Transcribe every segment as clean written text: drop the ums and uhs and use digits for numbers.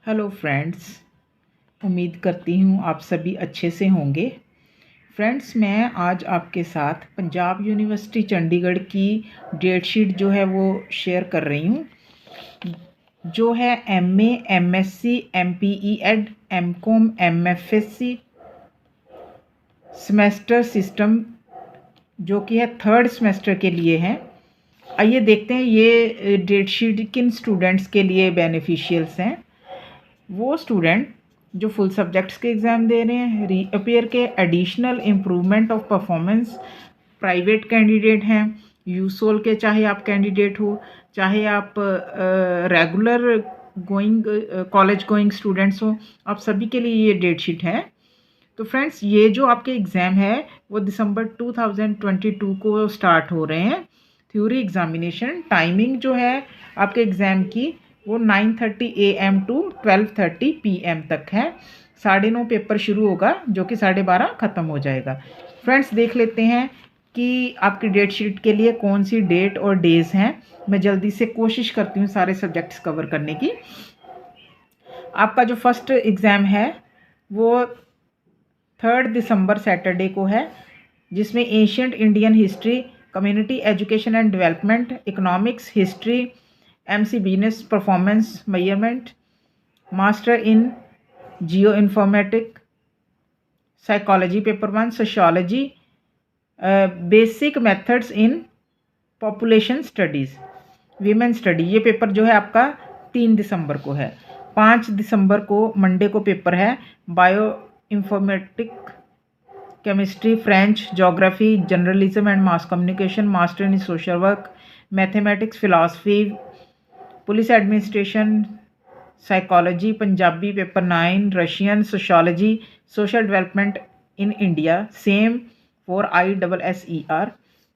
Hello friends, उम्मीद करती हूँ आप सभी अच्छे से होंगे। फ्रेंड्स, मैं आज आपके साथ पंजाब यूनिवर्सिटी चंडीगढ़ की डेट शीट जो है वो शेयर कर रही हूँ, जो है MA, MSc, MPEd, MCom, MFSc semester system, जो कि है थर्ड सेमेस्टर के लिए है। आइए देखते हैं ये डेट शीट किन स्टूडेंट्स के लिए बेनिफिशियल्स हैं। वो स्टूडेंट जो फुल सब्जेक्ट्स के एग्ज़ाम दे रहे हैं, रीअपेयर के, additional improvement of performance, private candidate हैं, यूसोल के चाहे आप कैंडिडेट हो, चाहे आप regular going college going students हो, आप सभी के लिए ये डेट शीट है। तो फ्रेंड्स, ये जो आपके एग्ज़ाम है वो दिसंबर 2022 को स्टार्ट हो रहे हैं। थ्योरी एग्जामिनेशन टाइमिंग जो है आपके एग्ज़ाम की वो 9:30 AM टू 12:30 PM तक है। 9:30 पेपर शुरू होगा, जो कि 12:30 ख़त्म हो जाएगा। फ्रेंड्स, देख लेते हैं कि आपकी डेट शीट के लिए कौन सी डेट और डेज़ हैं। मैं जल्दी से कोशिश करती हूँ सारे सब्जेक्ट्स कवर करने की। आपका जो फर्स्ट एग्ज़ाम है वो 3 दिसंबर सैटरडे को है, जिसमें ancient Indian history, community education and development, economics, history, MC business performance measurement, master in geo informatic, psychology paper 1, sociology, basic methods in population studies, women study, ये पेपर जो है आपका 3 दिसंबर को है। 5 दिसंबर को मंडे को पेपर है bio informatic, chemistry, French, geography, journalism and mass communication, master in social work, mathematics, philosophy, police administration, psychology, Punjabi paper 9, Russian, sociology, social development in India, same for ISSER,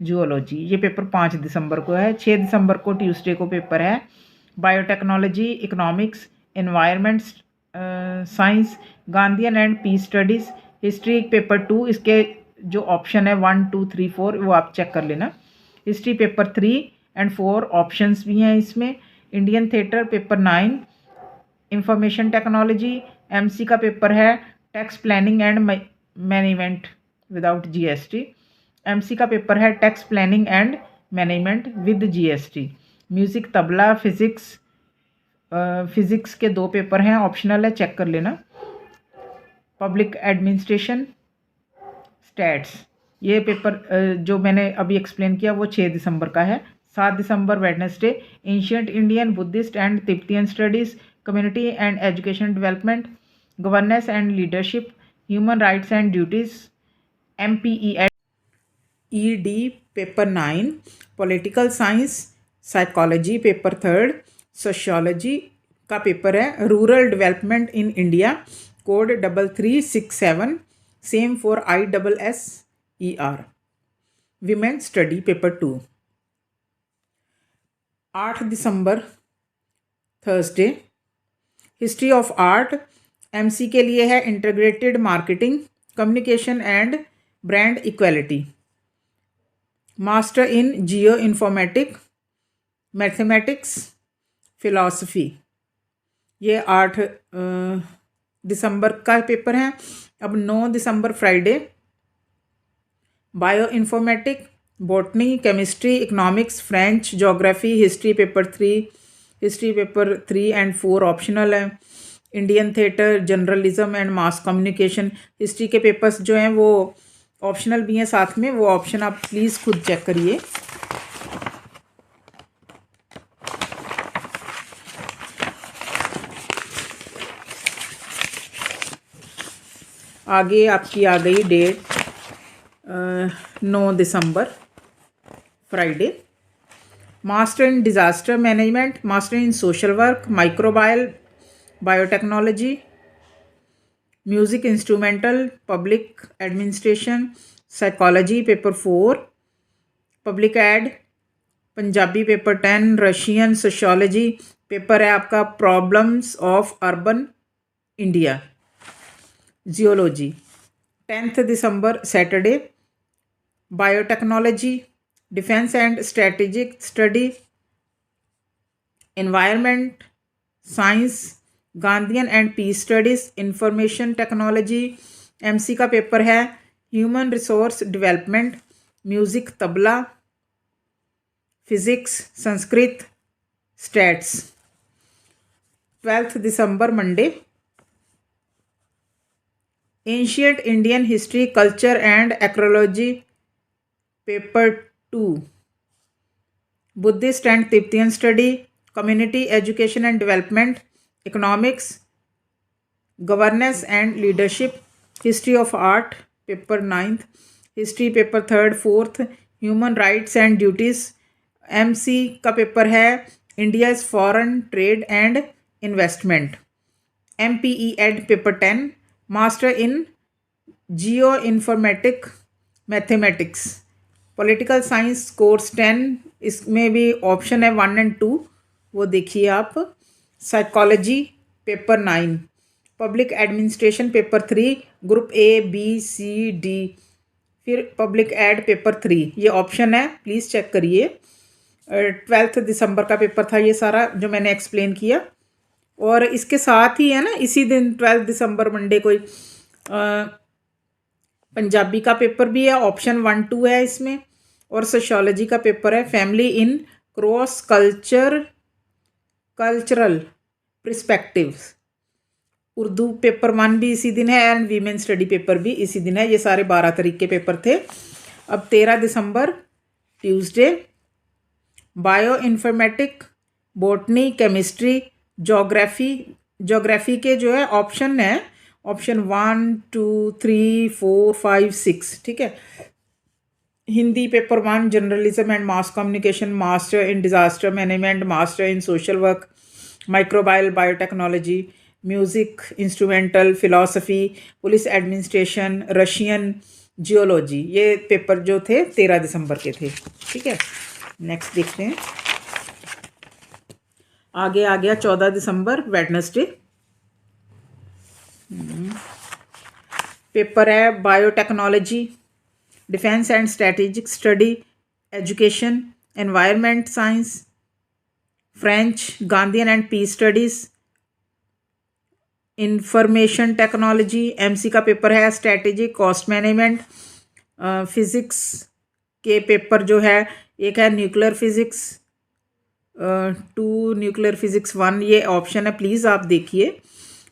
zoology, ये paper 5 दिसंबर को है। 6 दिसंबर को Tuesday को paper है biotechnology, economics, environment science, Gandhian and peace studies, history paper 2, इसके जो ऑप्शन है 1, 2, 3, 4 वो आप चेक कर लेना। हिस्ट्री पेपर 3 एंड 4 ऑप्शंस भी हैं इसमें। Indian theatre paper 9, information technology, MC का पेपर है tax planning and management without GST, MC का पेपर है tax planning and management with GST, music, tabla, physics, physics के 2 पेपर हैं, ऑप्शनल है, चेक कर लेना। पब्लिक एडमिनिस्ट्रेशन, स्टैट्स, ये पेपर जो मैंने अभी एक्सप्लेन किया वो 6 दिसंबर का है। 7 दिसंबर Wednesday, ancient Indian, Buddhist and Tibetan studies, community and education development, governance and leadership, human rights and duties, MPE ED paper 9, political science, psychology paper 3, sociology का पेपर है rural development in India, code 3367, same for ISSER, women study paper 2। 8 दिसंबर Thursday, history of art, MC के लिए है integrated marketing, communication and brand equality, master in geo informatic, mathematics, philosophy, ये 8 दिसंबर का paper है। अब 9 दिसंबर Friday, bio informatic, botany, chemistry, economics, French, geography, history paper 3 and 4 optional है, Indian theatre, journalism and mass communication, history के papers जो हैं वो ऑप्शनल भी हैं साथ में, वो ऑप्शन आप प्लीज़ खुद चेक करिए। आगे आपकी आ गई डेट 9 दिसंबर Friday, master in disaster management, master in social work, microbial biotechnology, music instrumental, public administration, psychology paper 4, public ad, Punjabi paper 10, Russian, sociology paper है आपका problems of urban India, geology. 10 दिसंबर Saturday, biotechnology, defence and strategic study, environment science, Gandhian and peace studies, information technology MC का paper है, human resource development, music tabla, physics, Sanskrit, stats. 12 December Monday, ancient Indian history, culture and archaeology paper 2, Buddhist and Tibetan study, community education and development, economics, governance and leadership, history of art paper 9th, history paper 3rd 4th, human rights and duties MC का paper है, India's foreign trade and investment, MPEd paper 10, master in geo informatic mathematics, political science course 10, इसमें भी option है 1 and 2, वो देखिए आप, psychology paper 9, public administration paper 3, group A B C D, फिर public ad paper 3, ये option है, please check करिए। 12 दिसंबर का पेपर था ये सारा जो मैंने एक्सप्लेन किया। और इसके साथ ही है ना, इसी दिन 12 दिसंबर मंडे को पंजाबी का पेपर भी है, ऑप्शन 1 2 है इसमें, और सोशियोलॉजी का पेपर है, family in cross cultural perspectives, Urdu paper 1 भी इसी दिन है, एंड वीमेन स्टडी पेपर भी इसी दिन है। ये सारे 12 तारीख के पेपर थे। अब 13 दिसंबर Tuesday, bio informatic, botany, chemistry, geography के जो है ऑप्शन है, ऑप्शन 1 2 3 4 5 6, ठीक है। Hindi paper 1, journalism and mass communication, master in disaster management, master in social work, microbial biotechnology, music instrumental, philosophy, police administration, Russian geology, ये पेपर जो थे 13 दिसंबर के थे, ठीक है। नेक्स्ट देखते हैं, आगे आ गया 14 दिसंबर वेडनेसडे, पेपर है biotechnology, defence and strategic study, education, environment science, French, Gandhian and peace studies, information technology MC का पेपर है, स्ट्रेटेजिक कॉस्ट मैनेजमेंट, फिज़िक्स के पेपर जो है, एक है न्यूक्लियर फिज़िक्स 2, न्यूक्लियर फिज़िक्स 1, ये ऑप्शन है, प्लीज़ आप देखिए।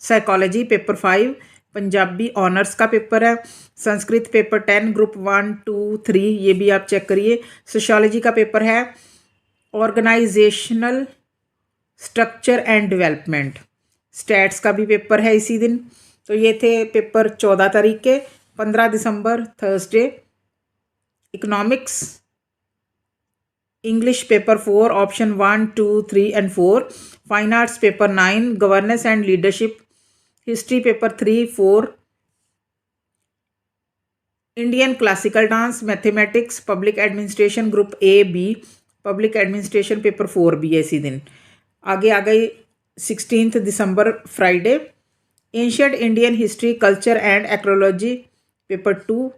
साइकोलॉजी पेपर 5, पंजाबी ऑनर्स का पेपर है, संस्कृत पेपर 10, ग्रुप 1 2 3, ये भी आप चेक करिए। सोशियोलॉजी का पेपर है, organisational structure and development, stats का भी पेपर है इसी दिन। तो ये थे पेपर 14 तारीख के। 15 दिसंबर Thursday, economics, English paper 4, option 1 2 3 and 4, fine arts paper 9, governance and leadership, history paper 3 4, Indian classical dance, mathematics, public administration group A B, public administration paper 4 भी है इसी दिन। आगे आ गई 16 दिसंबर Friday, ancient Indian history, culture and archaeology paper 2,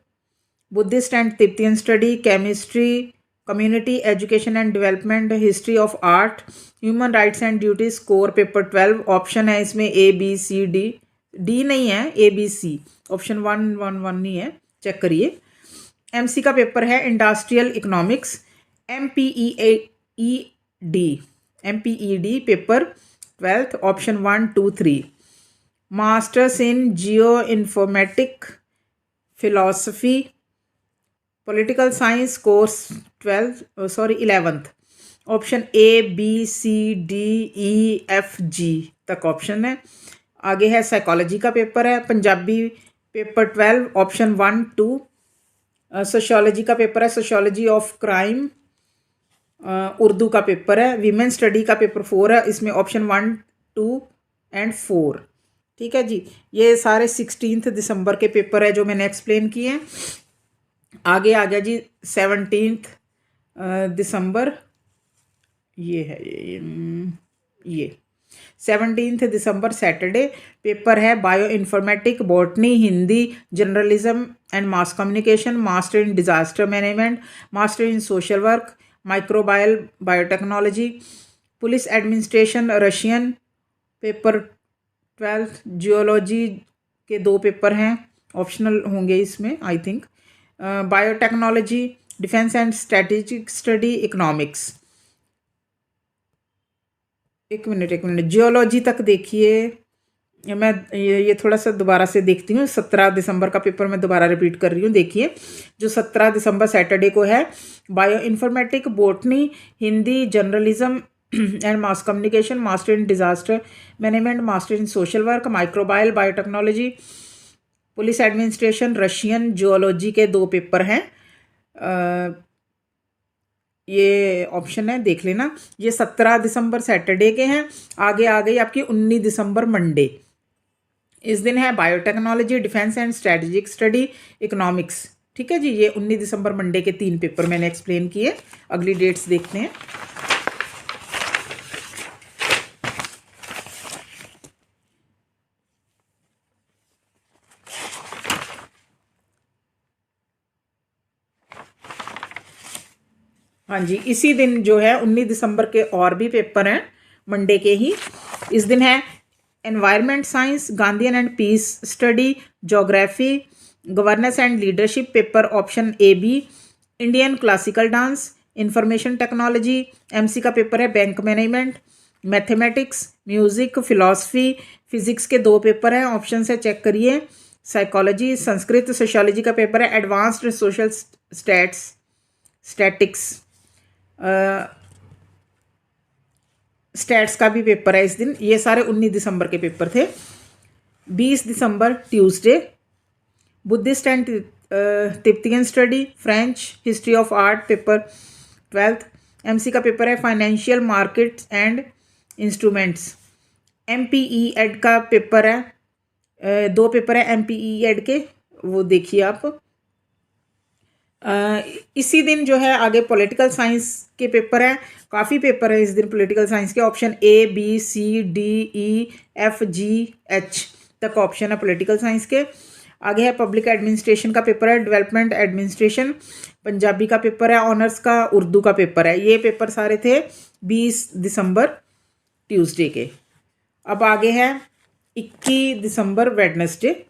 Buddhist and Tibetan study, chemistry, community education and development, history of art, human rights and duties, core paper 12, option है इसमें A B C D, D नहीं है, ए B सी, option 1 1 1 नहीं है, check करिए। MC का paper है industrial economics, MPEd paper 12th, option 1 2 3, masters in geo informatic, philosophy, political science course 11th, option A B C D E F G तक option है। आगे है साइकोलॉजी का पेपर है, पंजाबी पेपर 12, ऑप्शन 1 2, सोशियोलॉजी का paper है, sociology of crime, Urdu का paper है, वीमेन स्टडी का पेपर 4 है, इसमें ऑप्शन 1 2 and 4, ठीक है जी। ये सारे 16 दिसंबर के पेपर है जो मैंने एक्सप्लेन किए हैं। आगे आ गया जी 17 दिसंबर, ये है ये 17 दिसंबर सैटरडे, पेपर है bio informatic, botany, Hindi, journalism and mass communication, master in disaster management, master in social work, microbial biotechnology, police administration, Russian paper twelfth geology के 2 पेपर हैं, ऑप्शनल होंगे इसमें I think. Biotechnology, defence and strategic study, economics. एक minute, geology तक देखिए। मैं ये थोड़ा सा दोबारा से देखती हूँ। 17 दिसंबर का पेपर मैं दोबारा रिपीट कर रही हूँ। देखिए, जो 17 दिसंबर सैटरडे को है, bio informatic, botany, Hindi, journalism and mass communication, master in disaster management, master in social work, microbial, biotechnology, police administration, Russian, geology के 2 पेपर हैं। ये ऑप्शन है, देख लेना। ये 17 दिसंबर सैटरडे के हैं। आगे आ गई आपकी 19 दिसंबर मंडे। इस दिन है biotechnology, defence and strategic study, economics. ठीक है जी, ये 19 दिसंबर मंडे के 3 पेपर मैंने एक्सप्लेन किए। अगली डेट्स देखते हैं। हाँ जी, इसी दिन जो है 19 दिसंबर के और भी पेपर हैं, मंडे के ही। इस दिन है environment science, Gandhian and peace study, geography, governance and leadership paper option A B, Indian classical dance, information technology, MC का पेपर है bank management, mathematics, music, philosophy, physics के 2 पेपर हैं, ऑप्शन से चेक करिए। साइकोलॉजी, संस्कृत, सोशियोलॉजी का paper है, advanced social statics, stats का भी पेपर है इस दिन। ये सारे 19 दिसंबर के पेपर थे। 20 दिसंबर Tuesday, Buddhist and Tibetan study, French, history of art paper 12th। MC का पेपर है financial markets and instruments. MPEd का पेपर है, 2 पेपर है एमपीई एड के, वो देखिए आप। इसी दिन जो है आगे पॉलिटिकल साइंस के पेपर हैं। काफ़ी पेपर है इस दिन पॉलिटिकल साइंस के। Option A B C D E F G H तक ऑप्शन है पॉलिटिकल साइंस के। आगे है पब्लिक एडमिनिस्ट्रेशन का पेपर है, डेवलपमेंट एडमिनिस्ट्रेशन, पंजाबी का पेपर है, ऑनर्स का उर्दू का पेपर है। ये पेपर सारे थे 20 दिसंबर ट्यूसडे के। अब आगे है 21 दिसंबर Wednesday,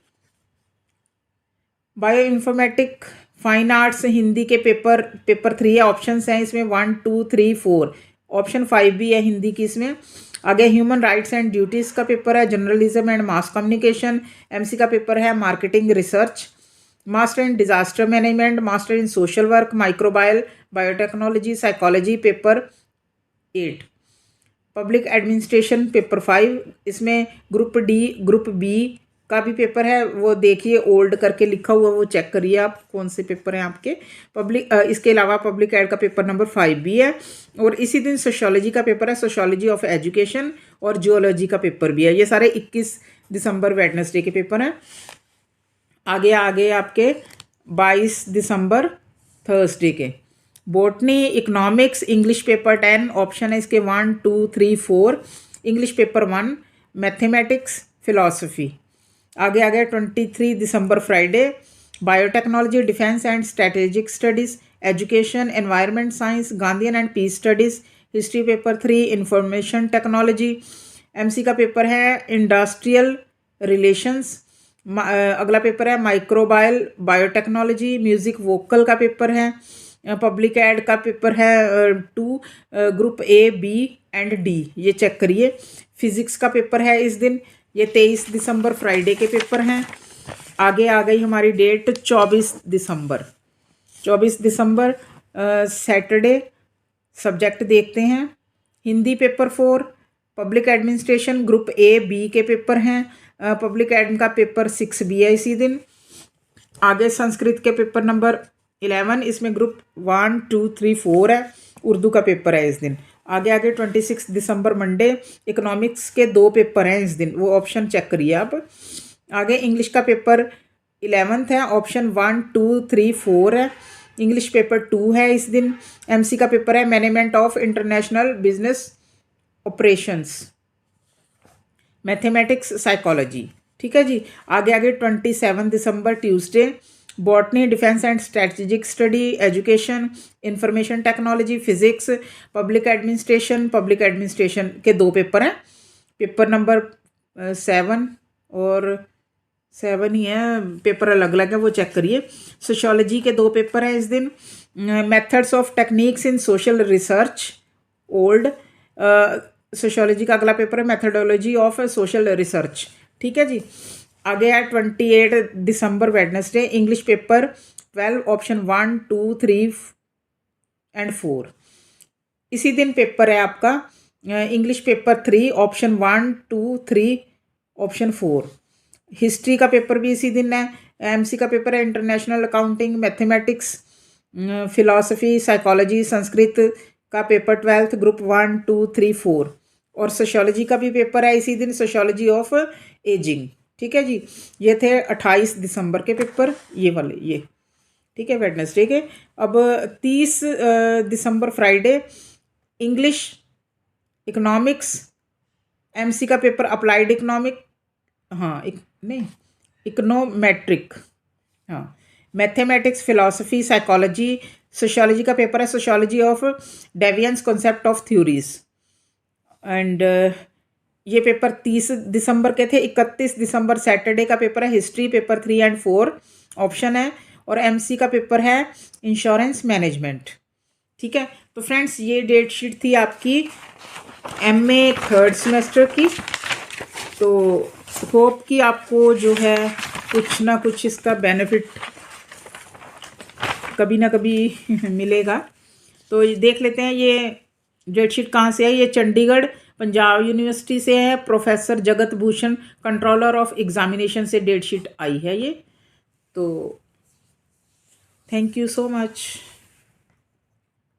bio informatic, fine arts, Hindi के पेपर 3 है। ऑप्शंस हैं इसमें 1 2 3 4, ऑप्शन 5 भी है हिंदी की इसमें। आगे ह्यूमन राइट्स एंड ड्यूटीज़ का पेपर है, journalism and mass communication, MC का पेपर है marketing research, master in disaster management, master in social work, microbial, biotechnology, psychology paper 8। Public administration paper 5, इसमें ग्रुप डी ग्रुप बी का भी paper है, वो देखिए ओल्ड करके लिखा हुआ, वो चेक करिए आप कौन से पेपर हैं आपके। इसके अलावा पब्लिक एड का पेपर नंबर 5 भी है। और इसी दिन सोशियोलॉजी का पेपर है, सोशियोलॉजी ऑफ एजुकेशन, और जियोलॉजी का पेपर भी है। ये सारे 21 दिसंबर वेडनेसडे के पेपर हैं। आगे आगे आपके 22 दिसंबर थर्सडे के, botany, economics, English paper 10, option है इसके 1 2 3 4, इंग्लिश पेपर 1, मैथमेटिक्स, फिलॉसफी। आगे आ गया 23 दिसंबर Friday, biotechnology, defence and strategic studies, education, environment science, Gandhian and peace studies, history paper 3, information technology, MC का पेपर है इंडस्ट्रियल रिलेशंस। अगला पेपर है माइक्रोबायल, बायोटेक्नोलॉजी, म्यूज़िक वोकल का पेपर है। पब्लिक एड का पेपर है 2, group A B and D, ये check करिए। फिजिक्स का पेपर है इस दिन, ये 23 दिसंबर फ्राइडे के पेपर हैं। आगे आ गई हमारी डेट 24 दिसंबर। 24 दिसंबर सैटरडे, सब्जेक्ट देखते हैं। Hindi paper 4, public administration group A B के पेपर हैं। पब्लिक एडम का पेपर 6 भी है इसी दिन। आगे संस्कृत के पेपर नंबर 11, इसमें ग्रुप 1 2 3 4 है, उर्दू का पेपर है इस दिन। आगे आगे 26 दिसंबर मंडे, इकोनॉमिक्स के 2 पेपर हैं इस दिन, वो ऑप्शन चेक करिए आप। आगे इंग्लिश का पेपर 11th है, ऑप्शन 1 2 3 4 है, इंग्लिश पेपर 2 है इस दिन। एमसी का पेपर है management of international business operations, mathematics, psychology. ठीक है जी। आगे आगे 27 दिसंबर Tuesday, botany, defence and strategic study, education, information technology, physics, public administration के 2 पेपर हैं। पेपर नंबर 7 और 7 ही है, पेपर अलग अलग है, वो चेक करिए। सोशियोलॉजी के 2 पेपर हैं इस दिन। Methods of techniques in social research old, sociology का अगला पेपर है मेथडोलॉजी ऑफ सोशल रिसर्च। ठीक है जी। आगे है 28 दिसंबर Wednesday, English paper 12 option 1 2 3 and 4। इसी दिन पेपर है आपका English paper 3 option 1 2 3 option 4। History का पेपर भी इसी दिन है। एमसी का पेपर है international accounting, mathematics, philosophy, psychology, Sanskrit का पेपर 12th ग्रुप 1 2 3 4। और सोशियोलॉजी का भी पेपर है इसी दिन, सोशियोलॉजी ऑफ एजिंग। ठीक है जी। ये थे 28 दिसंबर के पेपर, ये वाले ये। ठीक है, वेडनेसडे के। अब 30 दिसंबर फ्राइडे, इंग्लिश, इकोनॉमिक्स, एमसी का पेपर अप्लाइड इकोनॉमिक, हाँ नहीं इकोनोमेट्रिक, हाँ मैथमेटिक्स, फिलॉसफी, साइकोलॉजी, सोशियोलॉजी का पेपर है sociology of deviance concept of theories. And ये पेपर 30 दिसंबर के थे। 31 दिसंबर सैटरडे का पेपर है हिस्ट्री, पेपर 3 एंड 4 ऑप्शन है। और एमसी का पेपर है इंश्योरेंस मैनेजमेंट। ठीक है, तो फ्रेंड्स ये डेट शीट थी आपकी एमए 3rd सेमेस्टर की। तो होप कि आपको जो है कुछ ना कुछ इसका बेनिफिट कभी ना कभी मिलेगा। तो ये देख लेते हैं ये डेट शीट कहाँ से है। ये चंडीगढ़ पंजाब यूनिवर्सिटी से है, प्रोफेसर जगत भूषण कंट्रोलर ऑफ एग्जामिनेशन से डेट शीट आई है ये। तो थैंक यू सो मच।